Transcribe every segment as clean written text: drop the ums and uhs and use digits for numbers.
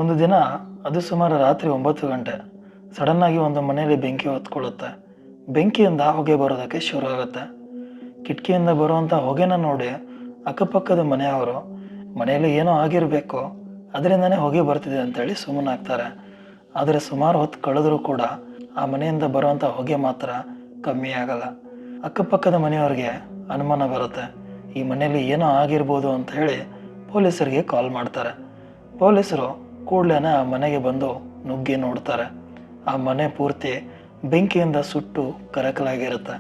ಒಂದು ದಿನ ಅದು ಸುಮಾರು ರಾತ್ರಿ 9 ಗಂಟೆ ಸಡನ್ನಾಗಿ ಒಂದು ಮನೆಯಲ್ಲಿ ಬೆಂಕಿ ಹೊತ್ಕೊಳ್ಳುತ್ತೆ. ಬೆಂಕಿಯಿಂದ ಹೊಗೆ ಬರೋದಕ್ಕೆ ಶುರು ಆಗುತ್ತೆ. ಕಿಟಕಿಯಿಂದ ಬರುವಂಥ ಹೊಗೆನ ನೋಡಿ ಅಕ್ಕಪಕ್ಕದ ಮನೆಯವರು ಮನೆಯಲ್ಲಿ ಏನೋ ಆಗಿರಬೇಕು, ಅದರಿಂದನೇ ಹೊಗೆ ಬರ್ತಿದೆ ಅಂತೇಳಿ ಸುಮ್ಮನಾಗ್ತಾರೆ. ಆದರೆ ಸುಮಾರು ಹೊತ್ತು ಕಳೆದರೂ ಕೂಡ ಆ ಮನೆಯಿಂದ ಬರುವಂಥ ಹೊಗೆ ಮಾತ್ರ ಕಮ್ಮಿ ಆಗಲ್ಲ. ಅಕ್ಕಪಕ್ಕದ ಮನೆಯವ್ರಿಗೆ ಅನುಮಾನ ಬರುತ್ತೆ, ಈ ಮನೆಯಲ್ಲಿ ಏನೋ ಆಗಿರ್ಬೋದು ಅಂತ ಹೇಳಿ ಪೊಲೀಸರಿಗೆ ಕಾಲ್ ಮಾಡ್ತಾರೆ. ಪೊಲೀಸರು ಕೂಡಲೇ ಆ ಮನೆಗೆ ಬಂದು ನುಗ್ಗಿ ನೋಡ್ತಾರೆ. ಆ ಮನೆ ಪೂರ್ತಿ ಬೆಂಕಿಯಿಂದ ಸುಟ್ಟು ಕರಕಲಾಗಿರುತ್ತೆ.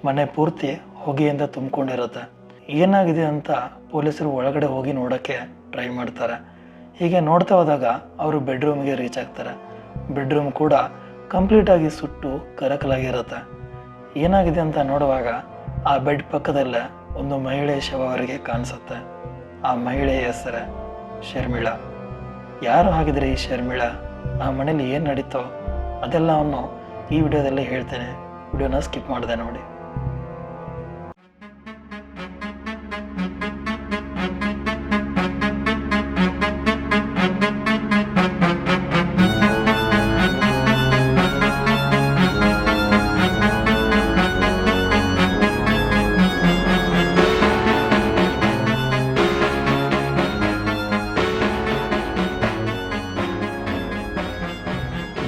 ಮನೆ ಪೂರ್ತಿ ಹೊಗೆಯಿಂದ ತುಂಬಿಕೊಂಡಿರುತ್ತೆ. ಏನಾಗಿದೆ ಅಂತ ಪೊಲೀಸರು ಒಳಗಡೆ ಹೋಗಿ ನೋಡೋಕ್ಕೆ ಟ್ರೈ ಮಾಡ್ತಾರೆ. ಹೀಗೆ ನೋಡ್ತಾ ಹೋದಾಗ ಅವರು ಬೆಡ್ರೂಮ್ಗೆ ರೀಚ್ ಆಗ್ತಾರೆ. ಬೆಡ್ರೂಮ್ ಕೂಡ ಕಂಪ್ಲೀಟಾಗಿ ಸುಟ್ಟು ಕರಕಲಾಗಿರುತ್ತೆ. ಏನಾಗಿದೆ ಅಂತ ನೋಡುವಾಗ ಆ ಬೆಡ್ ಪಕ್ಕದಲ್ಲೇ ಒಂದು ಮಹಿಳೆಯ ಶವ ಅವರಿಗೆ ಕಾಣಿಸುತ್ತೆ. ಆ ಮಹಿಳೆಯ ಹೆಸರೇ ಶರ್ಮಿಳಾ. ಯಾರು ಹಾಗಿದ್ರೆ ಈ ಶರ್ಮಿಳಾ? ಆ ಮನೇಲಿ ಏನು ನಡೀತೋ ಅದೆಲ್ಲವನ್ನು ಈ ವಿಡಿಯೋದಲ್ಲಿ ಹೇಳ್ತೇನೆ. ವಿಡಿಯೋನ ಸ್ಕಿಪ್ ಮಾಡಿದೆ ನೋಡಿ.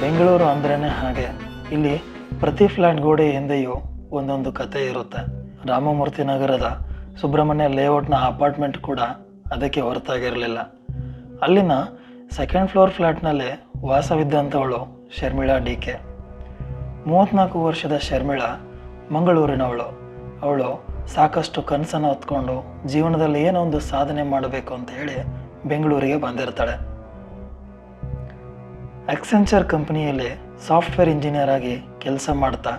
ಬೆಂಗಳೂರು ಅಂದ್ರೇ ಹಾಗೆ. ಇಲ್ಲಿ ಪ್ರತಿ ಫ್ಲ್ಯಾಟ್ ಗೋಡೆ ಹಿಂದೆಯೂ ಒಂದೊಂದು ಕತೆ ಇರುತ್ತೆ. ರಾಮಮೂರ್ತಿ ನಗರದ ಸುಬ್ರಹ್ಮಣ್ಯ ಲೇಔಟ್ನ ಅಪಾರ್ಟ್ಮೆಂಟ್ ಕೂಡ ಅದಕ್ಕೆ ಹೊರತಾಗಿರಲಿಲ್ಲ. ಅಲ್ಲಿನ ಸೆಕೆಂಡ್ ಫ್ಲೋರ್ ಫ್ಲ್ಯಾಟ್ನಲ್ಲಿ ವಾಸವಿದ್ದಂಥವಳು ಶರ್ಮಿಳಾ ಡಿ.ಕೆ. 34 ವರ್ಷದ ಶರ್ಮಿಳಾ ಮಂಗಳೂರಿನವಳು. ಅವಳು ಸಾಕಷ್ಟು ಕನಸನ್ನು ಹೊತ್ಕೊಂಡು ಜೀವನದಲ್ಲಿ ಏನೋ ಒಂದು ಸಾಧನೆ ಮಾಡಬೇಕು ಅಂತ ಹೇಳಿ ಬೆಂಗಳೂರಿಗೆ ಬಂದಿರ್ತಾಳೆ. ಎಕ್ಸೆಂಚರ್ ಕಂಪನಿಯಲ್ಲಿ ಸಾಫ್ಟ್ವೇರ್ ಇಂಜಿನಿಯರ್ ಆಗಿ ಕೆಲಸ ಮಾಡ್ತಾ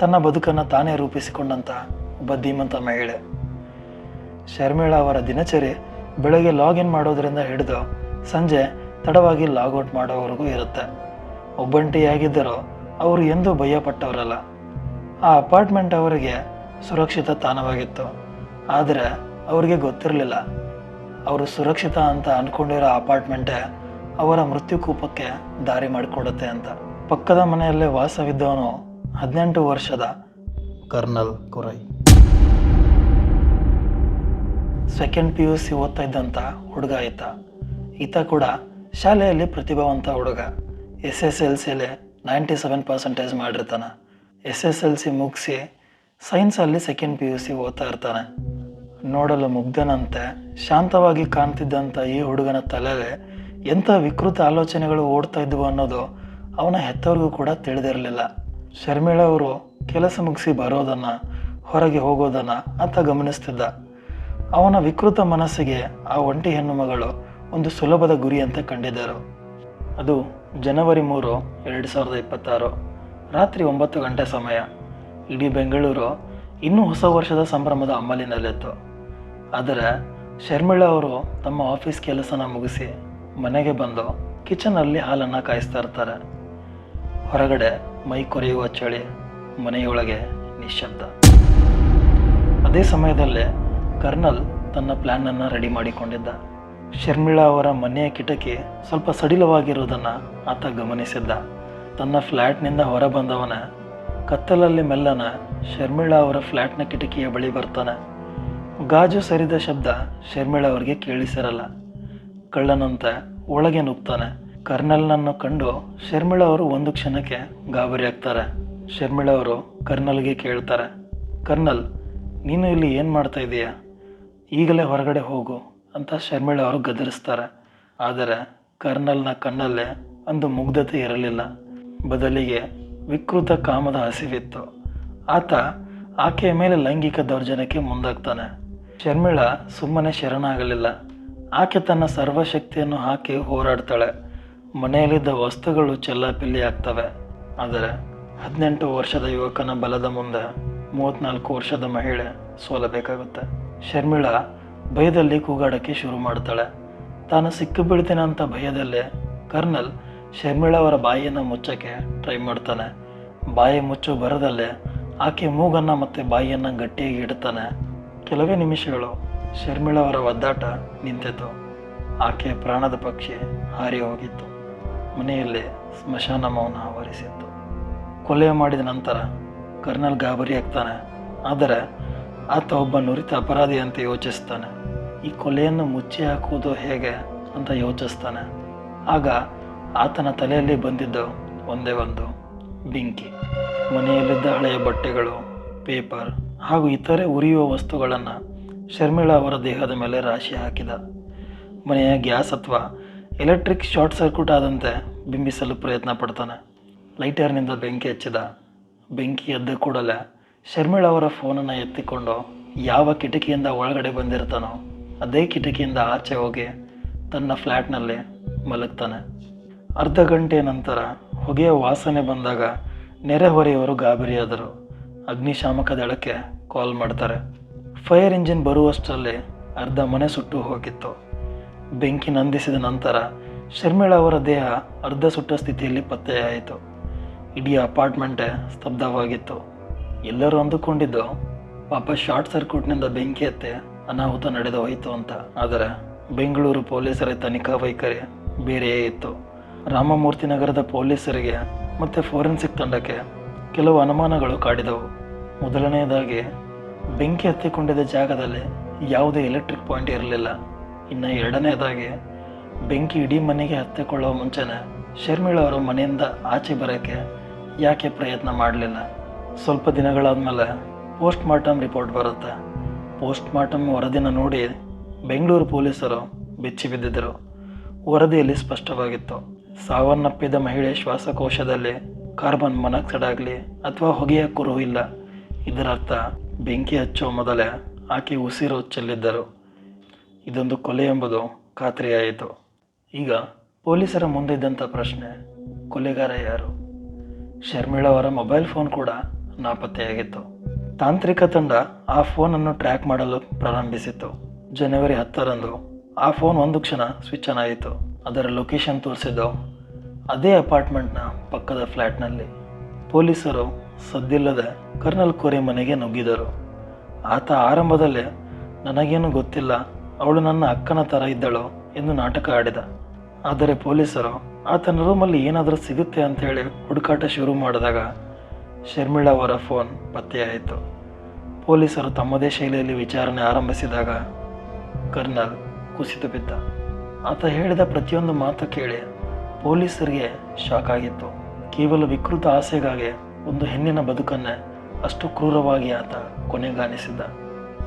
ತನ್ನ ಬದುಕನ್ನು ತಾನೇ ರೂಪಿಸಿಕೊಂಡಂಥ ಒಬ್ಬ ಧೀಮಂತ ಮಹಿಳೆ. ಶರ್ಮಿಳಾ ಅವರ ದಿನಚರಿ ಬೆಳಗ್ಗೆ ಲಾಗಿನ್ ಮಾಡೋದರಿಂದ ಹಿಡಿದು ಸಂಜೆ ತಡವಾಗಿ ಲಾಗೌಟ್ ಮಾಡೋವರೆಗೂ ಇರುತ್ತೆ. ಒಬ್ಬಂಟಿಯಾಗಿದ್ದರೂ ಅವರು ಎಂದೂ ಭಯಪಟ್ಟವರಲ್ಲ. ಆ ಅಪಾರ್ಟ್ಮೆಂಟ್ ಅವರಿಗೆ ಸುರಕ್ಷಿತ ತಾಣವಾಗಿತ್ತು. ಆದರೆ ಅವರಿಗೆ ಗೊತ್ತಿರಲಿಲ್ಲ, ಅವರು ಸುರಕ್ಷಿತ ಅಂತ ಅಂದ್ಕೊಂಡಿರೋ ಅಪಾರ್ಟ್ಮೆಂಟೇ ಅವರ ಮೃತ್ಯುಕೂಪಕ್ಕೆ ದಾರಿ ಮಾಡಿಕೊಡುತ್ತೆ ಅಂತ. ಪಕ್ಕದ ಮನೆಯಲ್ಲೇ ವಾಸವಿದ್ದವನು 18 ವರ್ಷದ ಕರ್ನಲ್ ಕುರೈ. ಸೆಕೆಂಡ್ PUC ಓದ್ತಾ ಇದ್ದಂಥ ಹುಡುಗ ಈತ ಕೂಡ ಶಾಲೆಯಲ್ಲಿ ಪ್ರತಿಭಾವಂತ ಹುಡುಗ. SSLCಯಲ್ಲಿ 97% ಮಾಡಿರ್ತಾನೆ. SSLC ಮುಗಿಸಿ ಸೈನ್ಸಲ್ಲಿ ಸೆಕೆಂಡ್ PUC ಓದ್ತಾ ಇರ್ತಾನೆ. ನೋಡಲು ಮುಗ್ಧನಂತೆ ಶಾಂತವಾಗಿ ಕಾಣ್ತಿದ್ದಂಥ ಈ ಹುಡುಗನ ತಲೆಯಲ್ಲಿ ಎಂಥ ವಿಕೃತ ಆಲೋಚನೆಗಳು ಓಡ್ತಾ ಇದ್ವು ಅನ್ನೋದು ಅವನ ಹೆತ್ತವ್ರಿಗೂ ಕೂಡ ತಿಳಿದಿರಲಿಲ್ಲ. ಶರ್ಮಿಳಾ ಅವರು ಕೆಲಸ ಮುಗಿಸಿ ಬರೋದನ್ನು, ಹೊರಗೆ ಹೋಗೋದನ್ನು ಆತ ಗಮನಿಸ್ತಿದ್ದ. ಅವನ ವಿಕೃತ ಮನಸ್ಸಿಗೆ ಆ ಒಂಟಿ ಹೆಣ್ಣು ಮಗಳು ಒಂದು ಸುಲಭದ ಗುರಿ ಅಂತ ಕಂಡಿದ್ದರು. ಅದು ಜನವರಿ 3, 2026 ರಾತ್ರಿ 9 ಗಂಟೆ ಸಮಯ. ಇಡೀ ಬೆಂಗಳೂರು ಇನ್ನೂ ಹೊಸ ವರ್ಷದ ಸಂಭ್ರಮದ ಅಮಲಿನಲ್ಲಿತ್ತು. ಆದರೆ ಶರ್ಮಿಳಾ ಅವರು ತಮ್ಮ ಆಫೀಸ್ ಕೆಲಸನ ಮುಗಿಸಿ ಮನೆಗೆ ಬಂದು ಕಿಚನಲ್ಲಿ ಹಾಲನ್ನು ಕಾಯಿಸ್ತಾ ಇರ್ತಾರೆ. ಹೊರಗಡೆ ಮೈ ಕೊರೆಯುವ ಚಳಿ, ಮನೆಯೊಳಗೆ ನಿಶ್ಶಬ್ದ. ಅದೇ ಸಮಯದಲ್ಲೇ ಕರ್ನಲ್ ತನ್ನ ಪ್ಲ್ಯಾನನ್ನು ರೆಡಿ ಮಾಡಿಕೊಂಡಿದ್ದ. ಶರ್ಮಿಳಾ ಅವರ ಮನೆಯ ಕಿಟಕಿ ಸ್ವಲ್ಪ ಸಡಿಲವಾಗಿರುವುದನ್ನು ಆತ ಗಮನಿಸಿದ್ದ. ತನ್ನ ಫ್ಲ್ಯಾಟ್ನಿಂದ ಹೊರಬಂದವನ ಕತ್ತಲಲ್ಲಿ ಮೆಲ್ಲನ ಶರ್ಮಿಳಾ ಅವರ ಫ್ಲ್ಯಾಟ್ನ ಕಿಟಕಿಯ ಬಳಿ ಬರ್ತಾನೆ. ಗಾಜು ಸರಿದ ಶಬ್ದ ಶರ್ಮಿಳಾ ಅವರಿಗೆ ಕೇಳಿಸಿರಲ್ಲ. ಕಳ್ಳನಂತೆ ಒಳಗೆ ನುಗ್ತಾನೆ. ಕರ್ನಲ್ನನ್ನು ಕಂಡು ಶರ್ಮಿಳಾ ಅವರು ಒಂದು ಕ್ಷಣಕ್ಕೆ ಗಾಬರಿ ಆಗ್ತಾರೆ. ಶರ್ಮಿಳಾ ಅವರು ಕರ್ನಲ್ಗೆ ಕೇಳ್ತಾರೆ, ಕರ್ನಲ್, ನೀನು ಇಲ್ಲಿ ಏನು ಮಾಡ್ತಾ ಇದೀಯಾ? ಈಗಲೇ ಹೊರಗಡೆ ಹೋಗು ಅಂತ ಶರ್ಮಿಳಾ ಅವರು ಗದರಿಸ್ತಾರೆ. ಆದರೆ ಕರ್ನಲ್ನ ಕಣ್ಣಲ್ಲೇ ಒಂದು ಮುಗ್ಧತೆ ಇರಲಿಲ್ಲ, ಬದಲಿಗೆ ವಿಕೃತ ಕಾಮದ ಹಸಿವಿತ್ತು. ಆತ ಆಕೆಯ ಮೇಲೆ ಲೈಂಗಿಕ ದೌರ್ಜನ್ಯಕ್ಕೆ ಮುಂದಾಗ್ತಾನೆ. ಶರ್ಮಿಳಾ ಸುಮ್ಮನೆ ಶರಣಾಗಲಿಲ್ಲ. ಆಕೆ ತನ್ನ ಸರ್ವಶಕ್ತಿಯನ್ನು ಹಾಕಿ ಹೋರಾಡ್ತಾಳೆ. ಮನೆಯಲ್ಲಿದ್ದ ವಸ್ತುಗಳು ಚೆಲ್ಲಾಪಿಲ್ಲಿ ಆಗ್ತವೆ. ಆದರೆ 18 ವರ್ಷದ ಯುವಕನ ಬಲದ ಮುಂದೆ 34 ವರ್ಷದ ಮಹಿಳೆ ಸೋಲಬೇಕಾಗುತ್ತೆ. ಶರ್ಮಿಳಾ ಭಯದಲ್ಲಿ ಕೂಗಾಡೋಕ್ಕೆ ಶುರು ಮಾಡ್ತಾಳೆ. ತಾನು ಸಿಕ್ಕು ಬೀಳ್ತೇನೆ ಅಂತ ಭಯದಲ್ಲೇ ಕರ್ನಲ್ ಶರ್ಮಿಳಾ ಅವರ ಬಾಯಿಯನ್ನು ಮುಚ್ಚೋಕ್ಕೆ ಟ್ರೈ ಮಾಡ್ತಾನೆ. ಬಾಯಿ ಮುಚ್ಚೋ ಬರದಲ್ಲೇ ಆಕೆ ಮೂಗನ್ನು ಮತ್ತು ಬಾಯಿಯನ್ನು ಗಟ್ಟಿಯಾಗಿ ಇಡ್ತಾನೆ. ಕೆಲವೇ ನಿಮಿಷಗಳು ಶರ್ಮಿಳಾ ಅವರ ಒದ್ದಾಟ ನಿಂತಿತು. ಆಕೆಯ ಪ್ರಾಣದ ಪಕ್ಷಿ ಹಾರಿ ಹೋಗಿತ್ತು. ಮನೆಯಲ್ಲಿ ಸ್ಮಶಾನ ಮೌನ ಆವರಿಸಿತ್ತು. ಕೊಲೆ ಮಾಡಿದ ನಂತರ ಕರ್ನಲ್ ಗಾಬರಿ ಆಗ್ತಾನೆ. ಆದರೆ ಆತ ಒಬ್ಬ ನುರಿತ ಅಪರಾಧಿಯಂತೆ ಯೋಚಿಸ್ತಾನೆ. ಈ ಕೊಲೆಯನ್ನು ಮುಚ್ಚಿ ಹಾಕುವುದು ಹೇಗೆ ಅಂತ ಯೋಚಿಸ್ತಾನೆ. ಆಗ ಆತನ ತಲೆಯಲ್ಲಿ ಬಂದಿದ್ದು ಒಂದೇ ಒಂದು ಬೆಂಕಿ. ಮನೆಯಲ್ಲಿದ್ದ ಹಳೆಯ ಬಟ್ಟೆಗಳು, ಪೇಪರ್ ಹಾಗೂ ಇತರೆ ಉರಿಯುವ ವಸ್ತುಗಳನ್ನು ಶರ್ಮಿಳಾ ಅವರ ದೇಹದ ಮೇಲೆ ರಾಶಿ ಹಾಕಿದ. ಮನೆಯ ಗ್ಯಾಸ್ ಅಥವಾ ಎಲೆಕ್ಟ್ರಿಕ್ ಶಾರ್ಟ್ ಸರ್ಕ್ಯೂಟ್ ಆದಂತೆ ಬಿಂಬಿಸಲು ಪ್ರಯತ್ನ ಪಡ್ತಾನೆ. ಲೈಟರ್ನಿಂದ ಬೆಂಕಿ ಹಚ್ಚಿದ. ಬೆಂಕಿ ಎದ್ದ ಕೂಡಲೇ ಶರ್ಮಿಳಾ ಅವರ ಫೋನನ್ನು ಎತ್ತಿಕೊಂಡು ಯಾವ ಕಿಟಕಿಯಿಂದ ಒಳಗಡೆ ಬಂದಿರ್ತಾನೋ ಅದೇ ಕಿಟಕಿಯಿಂದ ಆಚೆ ಹೋಗಿ ತನ್ನ ಫ್ಲ್ಯಾಟ್ನಲ್ಲಿ ಮಲಗ್ತಾನೆ. ಅರ್ಧ ಗಂಟೆ ನಂತರ ಹೊಗೆಯ ವಾಸನೆ ಬಂದಾಗ ನೆರೆಹೊರೆಯವರು ಗಾಬರಿಯಾದರು. ಅಗ್ನಿಶಾಮಕ ದಳಕ್ಕೆ ಕಾಲ್ ಮಾಡ್ತಾರೆ. ಫೈರ್ ಇಂಜಿನ್ ಬರುವಷ್ಟರಲ್ಲಿ ಅರ್ಧ ಮನೆ ಸುಟ್ಟು ಹೋಗಿತ್ತು. ಬೆಂಕಿ ನಂದಿಸಿದ ನಂತರ ಶರ್ಮಿಳಾ ಅವರ ದೇಹ ಅರ್ಧ ಸುಟ್ಟ ಸ್ಥಿತಿಯಲ್ಲಿ ಪತ್ತೆಯಾಯಿತು. ಇಡೀ ಅಪಾರ್ಟ್ಮೆಂಟೇ ಸ್ತಬ್ಧವಾಗಿತ್ತು. ಎಲ್ಲರೂ ಅಂದುಕೊಂಡಿದ್ದು ಪಾಪ ಶಾರ್ಟ್ ಸರ್ಕ್ಯೂಟ್ನಿಂದ ಬೆಂಕಿ ಎತ್ತಿ ಅನಾಹುತ ನಡೆದು ಹೋಯಿತು ಅಂತ. ಆದರೆ ಬೆಂಗಳೂರು ಪೊಲೀಸರ ತನಿಖಾ ವೈಖರಿ ಬೇರೆಯೇ ಇತ್ತು. ರಾಮಮೂರ್ತಿ ನಗರದ ಪೊಲೀಸರಿಗೆ ಮತ್ತು ಫೋರೆನ್ಸಿಕ್ ತಂಡಕ್ಕೆ ಕೆಲವು ಅನುಮಾನಗಳು ಕಾಡಿದವು. ಮೊದಲನೆಯದಾಗಿ, ಬೆಂಕಿ ಹತ್ತಿಕೊಂಡಿದ್ದ ಜಾಗದಲ್ಲಿ ಯಾವುದೇ ಎಲೆಕ್ಟ್ರಿಕ್ ಪಾಯಿಂಟ್ ಇರಲಿಲ್ಲ. ಇನ್ನು ಎರಡನೆಯದಾಗಿ, ಬೆಂಕಿ ಇಡೀ ಮನೆಗೆ ಹತ್ತಿಕೊಳ್ಳುವ ಮುಂಚೆನೇ ಶರ್ಮಿಳಾ ಅವರು ಮನೆಯಿಂದ ಆಚೆ ಬರೋಕ್ಕೆ ಯಾಕೆ ಪ್ರಯತ್ನ ಮಾಡಲಿಲ್ಲ? ಸ್ವಲ್ಪ ದಿನಗಳಾದಮೇಲೆ ಪೋಸ್ಟ್ ಮಾರ್ಟಮ್ ರಿಪೋರ್ಟ್ ಬರುತ್ತೆ. ಪೋಸ್ಟ್ ಮಾರ್ಟಮ್ ವರದಿನ ನೋಡಿ ಬೆಂಗಳೂರು ಪೊಲೀಸರು ಬೆಚ್ಚಿ ಬಿದ್ದಿದ್ದರು. ವರದಿಯಲ್ಲಿ ಸ್ಪಷ್ಟವಾಗಿತ್ತು, ಸಾವನ್ನಪ್ಪಿದ ಮಹಿಳೆ ಶ್ವಾಸಕೋಶದಲ್ಲಿ ಕಾರ್ಬನ್ ಮೊನಾಕ್ಸೈಡ್ ಆಗಲಿ ಅಥವಾ ಹೊಗೆಯ ಕುರುಹು ಇಲ್ಲ. ಇದರರ್ಥ ಬೆಂಕಿ ಹಚ್ಚುವ ಮೊದಲೇ ಆಕೆ ಉಸಿರು ಚೆಲ್ಲಿದ್ದರು. ಇದೊಂದು ಕೊಲೆ ಎಂಬುದು ಖಾತ್ರಿಯಾಯಿತು. ಈಗ ಪೊಲೀಸರ ಮುಂದೆ ಇದ್ದಂಥ ಪ್ರಶ್ನೆ, ಕೊಲೆಗಾರ ಯಾರು? ಶರ್ಮಿಳಾ ಅವರ ಮೊಬೈಲ್ ಫೋನ್ ಕೂಡ ನಾಪತ್ತೆಯಾಗಿತ್ತು. ತಾಂತ್ರಿಕ ತಂಡ ಆ ಫೋನನ್ನು ಟ್ರ್ಯಾಕ್ ಮಾಡಲು ಪ್ರಾರಂಭಿಸಿತು. ಜನವರಿ 10ರಂದು ಆ ಫೋನ್ ಒಂದು ಕ್ಷಣ ಸ್ವಿಚ್ ಆನ್ ಆಯಿತು. ಅದರ ಲೊಕೇಶನ್ ತೋರಿಸಿದ್ದು ಅದೇ ಅಪಾರ್ಟ್ಮೆಂಟ್ನ ಪಕ್ಕದ ಫ್ಲ್ಯಾಟ್ನಲ್ಲಿ. ಪೊಲೀಸರು ಸದ್ದಿಲ್ಲದೆ ಕರ್ನಲ್ ಕೋರೆ ಮನೆಗೆ ನುಗ್ಗಿದರು. ಆತ ಆರಂಭದಲ್ಲೇ ನನಗೇನು ಗೊತ್ತಿಲ್ಲ, ಅವಳು ನನ್ನ ಅಕ್ಕನ ಥರ ಇದ್ದಳು ಎಂದು ನಾಟಕ ಆಡಿದ. ಆದರೆ ಪೊಲೀಸರು ಆತನ ರೂಮಲ್ಲಿ ಏನಾದರೂ ಸಿಗುತ್ತೆ ಅಂಥೇಳಿ ಹುಡುಕಾಟ ಶುರು ಮಾಡಿದಾಗ ಶರ್ಮಿಳಾ ಅವರ ಫೋನ್ ಪತ್ತೆಯಾಯಿತು. ಪೊಲೀಸರು ತಮ್ಮದೇ ಶೈಲಿಯಲ್ಲಿ ವಿಚಾರಣೆ ಆರಂಭಿಸಿದಾಗ ಕರ್ನಲ್ ಕುಸಿದು ಬಿದ್ದ. ಆತ ಹೇಳಿದ ಪ್ರತಿಯೊಂದು ಮಾತು ಕೇಳಿ ಪೊಲೀಸರಿಗೆ ಶಾಕ್ ಆಗಿತ್ತು. ಕೇವಲ ವಿಕೃತ ಆಸೆಗಾಗಿ ಒಂದು ಹೆಣ್ಣಿನ ಬದುಕನ್ನೇ ಅಷ್ಟು ಕ್ರೂರವಾಗಿ ಆತ ಕೊನೆಗಾಣಿಸಿದ್ದ.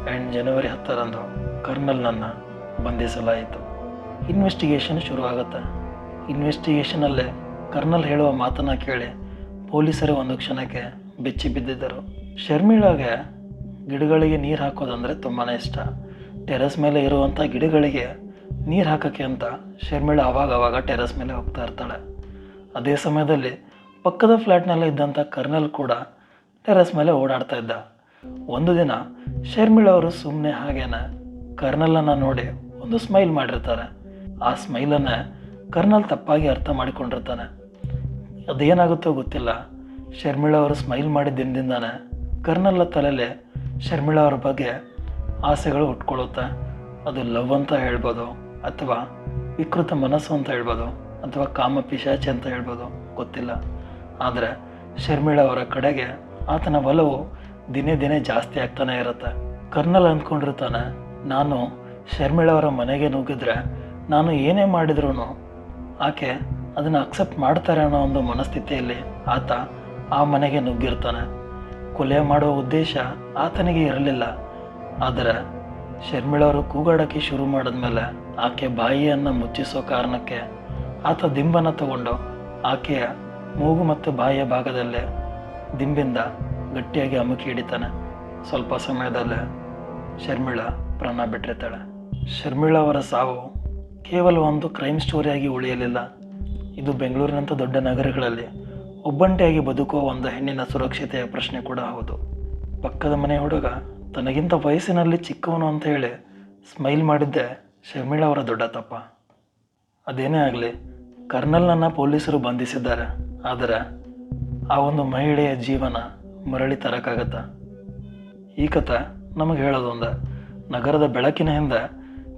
ಆ್ಯಂಡ್ ಜನವರಿ 10ರಂದು ಕರ್ನಲ್ನನ್ನು ಬಂಧಿಸಲಾಯಿತು. ಇನ್ವೆಸ್ಟಿಗೇಷನ್ ಶುರುವಾಗುತ್ತೆ. ಇನ್ವೆಸ್ಟಿಗೇಷನಲ್ಲೇ ಕರ್ನಲ್ ಹೇಳುವ ಮಾತನ್ನು ಕೇಳಿ ಪೊಲೀಸರೇ ಒಂದು ಕ್ಷಣಕ್ಕೆ ಬೆಚ್ಚಿ ಬಿದ್ದಿದ್ದರು. ಶರ್ಮಿಳಾಗೆ ಗಿಡಗಳಿಗೆ ನೀರು ಹಾಕೋದಂದರೆ ತುಂಬಾ ಇಷ್ಟ. ಟೆರೆಸ್ ಮೇಲೆ ಇರುವಂಥ ಗಿಡಗಳಿಗೆ ನೀರು ಹಾಕೋಕ್ಕೆ ಅಂತ ಶರ್ಮಿಳಾ ಆವಾಗವಾಗ ಟೆರೆಸ್ ಮೇಲೆ ಹೋಗ್ತಾ ಇರ್ತಾಳೆ. ಅದೇ ಸಮಯದಲ್ಲಿ ಪಕ್ಕದ ಫ್ಲ್ಯಾಟ್ನಲ್ಲೇ ಇದ್ದಂಥ ಕರ್ನಲ್ ಕೂಡ ಟೆರೆಸ್ ಮೇಲೆ ಓಡಾಡ್ತಾ ಇದ್ದ. ಒಂದು ದಿನ ಶರ್ಮಿಳಾ ಅವರು ಸುಮ್ಮನೆ ಹಾಗೇನೆ ಕರ್ನಲನ್ನು ನೋಡಿ ಒಂದು ಸ್ಮೈಲ್ ಮಾಡಿರ್ತಾರೆ. ಆ ಸ್ಮೈಲನ್ನೇ ಕರ್ನಲ್ ತಪ್ಪಾಗಿ ಅರ್ಥ ಮಾಡಿಕೊಂಡಿರ್ತಾನೆ. ಅದೇನಾಗುತ್ತೋ ಗೊತ್ತಿಲ್ಲ, ಶರ್ಮಿಳಾ ಅವರು ಸ್ಮೈಲ್ ಮಾಡಿದ ದಿನದಿಂದಾನೆ ಕರ್ನಲ್ನ ತಲೆಯಲ್ಲಿ ಶರ್ಮಿಳಾ ಅವ್ರ ಬಗ್ಗೆ ಆಸೆಗಳು ಹುಟ್ಕೊಳ್ಳುತ್ತೆ. ಅದು ಲವ್ ಅಂತ ಹೇಳ್ಬೋದು, ಅಥವಾ ವಿಕೃತ ಮನಸ್ಸು ಅಂತ ಹೇಳ್ಬೋದು, ಅಥವಾ ಕಾಮ ಪಿಶಾಚಿ ಅಂತ ಹೇಳ್ಬೋದು, ಗೊತ್ತಿಲ್ಲ. ಆದರೆ ಶರ್ಮಿಳಾ ಅವರ ಕಡೆಗೆ ಆತನ ಒಲವು ದಿನೇ ದಿನೇ ಜಾಸ್ತಿ ಆಗ್ತಾನೆ ಇರುತ್ತೆ. ಕರ್ನಲ್ ಅಂದ್ಕೊಂಡಿರ್ತಾನೆ, ನಾನು ಶರ್ಮಿಳಾ ಅವರ ಮನೆಗೆ ನುಗ್ಗಿದ್ರೆ ನಾನು ಏನೇ ಮಾಡಿದ್ರೂ ಆಕೆ ಅದನ್ನು ಅಕ್ಸೆಪ್ಟ್ ಮಾಡ್ತಾರೆ ಅನ್ನೋ ಒಂದು ಮನಸ್ಥಿತಿಯಲ್ಲಿ ಆತ ಆ ಮನೆಗೆ ನುಗ್ಗಿರ್ತಾನೆ. ಕೊಲೆ ಮಾಡುವ ಉದ್ದೇಶ ಆತನಿಗೆ ಇರಲಿಲ್ಲ. ಆದರೆ ಶರ್ಮಿಳಾ ಅವರು ಕೂಗಾಡೋಕ್ಕೆ ಶುರು ಮಾಡಿದ್ಮೇಲೆ ಆಕೆ ಬಾಯಿಯನ್ನು ಮುಚ್ಚಿಸೋ ಕಾರಣಕ್ಕೆ ಆತ ದಿಂಬನ್ನು ತಗೊಂಡು ಆಕೆಯ ಮೂಗು ಮತ್ತು ಬಾಯಿಯ ಭಾಗದಲ್ಲೇ ದಿಂಬಿಂದ ಗಟ್ಟಿಯಾಗಿ ಅಮುಕಿ ಹಿಡಿತಾನೆ. ಸ್ವಲ್ಪ ಸಮಯದಲ್ಲೇ ಶರ್ಮಿಳಾ ಪ್ರಾಣ ಬಿಟ್ಟಿರ್ತಾಳೆ. ಶರ್ಮಿಳಾ ಅವರ ಸಾವು ಕೇವಲ ಒಂದು ಕ್ರೈಮ್ ಸ್ಟೋರಿಯಾಗಿ ಉಳಿಯಲಿಲ್ಲ. ಇದು ಬೆಂಗಳೂರಿನಂಥ ದೊಡ್ಡ ನಗರಗಳಲ್ಲಿ ಒಬ್ಬಂಟಿಯಾಗಿ ಬದುಕುವ ಒಂದು ಹೆಣ್ಣಿನ ಸುರಕ್ಷತೆಯ ಪ್ರಶ್ನೆ ಕೂಡ ಹೌದು. ಪಕ್ಕದ ಮನೆ ಹುಡುಗ ತನಗಿಂತ ವಯಸ್ಸಿನಲ್ಲಿ ಚಿಕ್ಕವನು ಅಂತ ಹೇಳಿ ಸ್ಮೈಲ್ ಮಾಡಿದ್ದೆ ಶರ್ಮಿಳಾ ಅವರ ದೊಡ್ಡ ತಪ್ಪ. ಅದೇನೇ ಆಗಲಿ, ಕರ್ನಲ್ನನ್ನು ಪೊಲೀಸರು ಬಂಧಿಸಿದ್ದಾರೆ. ಆದರೆ ಆ ಒಂದು ಮಹಿಳೆಯ ಜೀವನ ಮರಳಿ ತರೋಕ್ಕಾಗತ್ತಾ? ಈ ಕಥೆ ನಮಗೆ ಹೇಳೋದೊಂದೇ, ನಗರದ ಬೆಳಕಿನ ಹಿಂದೆ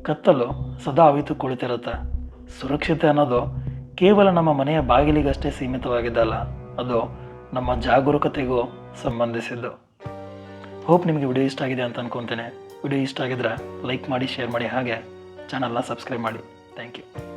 ಕತ್ತಲು ಸದಾ ಅವಿತು ಕುಳಿತಿರುತ್ತೆ. ಸುರಕ್ಷತೆ ಅನ್ನೋದು ಕೇವಲ ನಮ್ಮ ಮನೆಯ ಬಾಗಿಲಿಗಷ್ಟೇ ಸೀಮಿತವಾಗಿದ್ದಲ್ಲ, ಅದು ನಮ್ಮ ಜಾಗರೂಕತೆಗೂ ಸಂಬಂಧಿಸಿದ್ದು. ಹೋಪ್ ನಿಮಗೆ ವಿಡಿಯೋ ಇಷ್ಟ ಆಗಿದೆ ಅಂತ ಅನ್ಕೊತೇನೆ. ವಿಡಿಯೋ ಇಷ್ಟ ಆಗಿದ್ರೆ ಲೈಕ್ ಮಾಡಿ, ಶೇರ್ ಮಾಡಿ, ಹಾಗೆ ಚಾನಲ್ನ ಸಬ್ಸ್ಕ್ರೈಬ್ ಮಾಡಿ. Thank you.